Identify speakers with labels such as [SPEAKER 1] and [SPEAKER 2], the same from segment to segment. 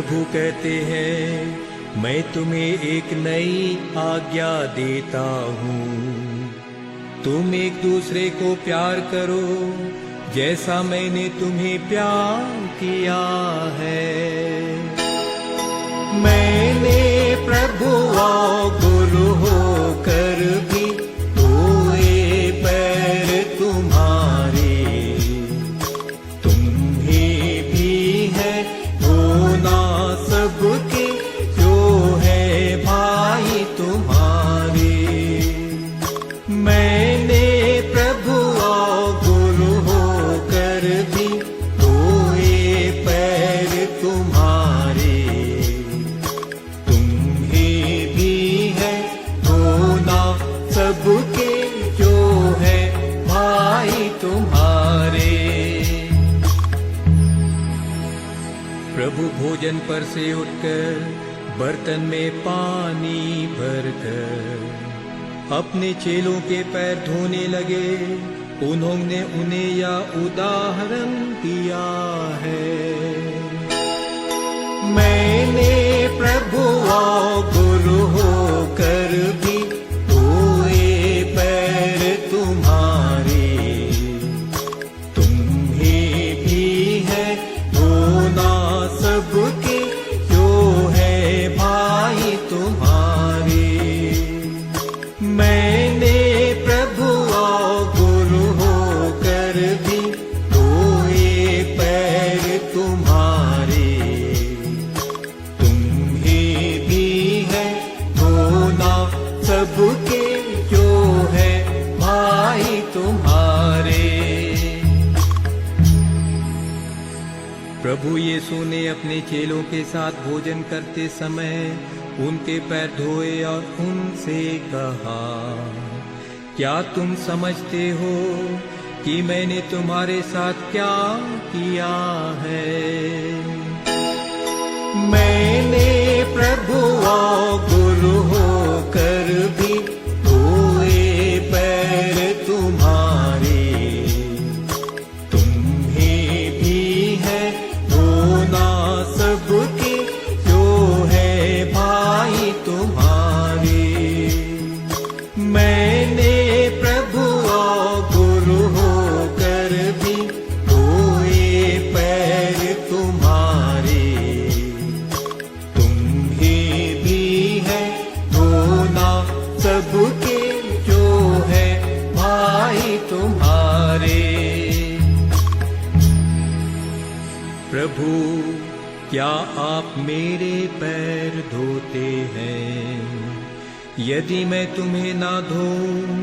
[SPEAKER 1] प्रभु कहते हैं, मैं तुम्हें एक नई आज्ञा देता हूँ, तुम एक दूसरे को प्यार करो जैसा मैंने तुम्हें प्यार किया है। मैंने प्रभु और गुरु होकर भी धोए पैर तुम्हारे, तुम्हें भी है होना सबके जो है भाई तुम्हारे। मैंने प्रभु और गुरु होकर भी धोए पैर तुम्हारे, तुम्हें भी है होना सबके जो है भाई तुम्हारे। प्रभु भोजन पर से उठकर बर्तन में पानी भरकर अपने चेलों के पैर धोने लगे। उन्होंने उन्हें यह उदाहरण दिया है, मैंने प्रभु और गुरु होकर भी धोए पैर तुम्हारे, तुम्हें भी है होना सबके जो है भाई तुम्हारे। मैंने प्रभु और गुरु होकर भी धोए पैर तुम्हारे, तुम्हें भी है होना सबके जो है भाई तुम्हारे। प्रभु यीशु ने अपने चेलों के साथ भोजन करते समय उनके पैर धोए और उनसे कहा, क्या तुम समझते हो कि मैंने तुम्हारे साथ क्या किया है? मैंने प्रभु और गुरु होकर भी धोए पैर तुम्हारे, तुम्हें भी है होना सबके जो है भाई तुम्हारे। मैंने प्रभु और गुरु होकर भी धोए पैर तुम्हारे, तुम्हें भी है होना सबके जो है भाई तुम्हारे। प्रभु, क्या आप मेरे पैर धोते हैं? यदि मैं तुम्हें ना धोऊं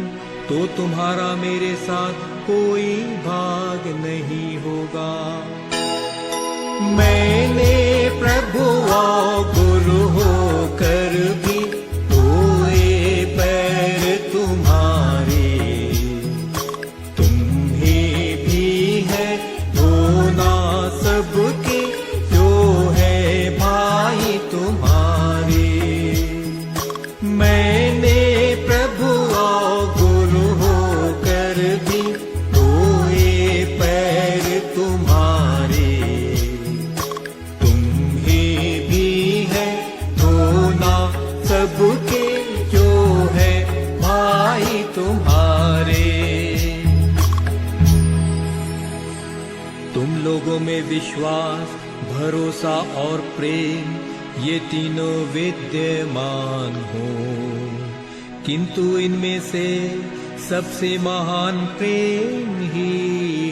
[SPEAKER 1] तो तुम्हारा मेरे साथ कोई भाग नहीं होगा। मैंने प्रभु और गुरु होकर भी धोए पैर तुम्हारे, तुम्हें भी है होना सबके जो है भाई तुम्हारे। मैंने प्रभु और गुरु होकर भी धोए पैर तुम्हारे, तुम्हें भी है होना सबके जो है भाई तुम्हारे। तुम लोगों में विश्वास, भरोसा और प्रेम ये तीनों विद्यमान हो, किंतु इनमें से सबसे महान प्रेम ही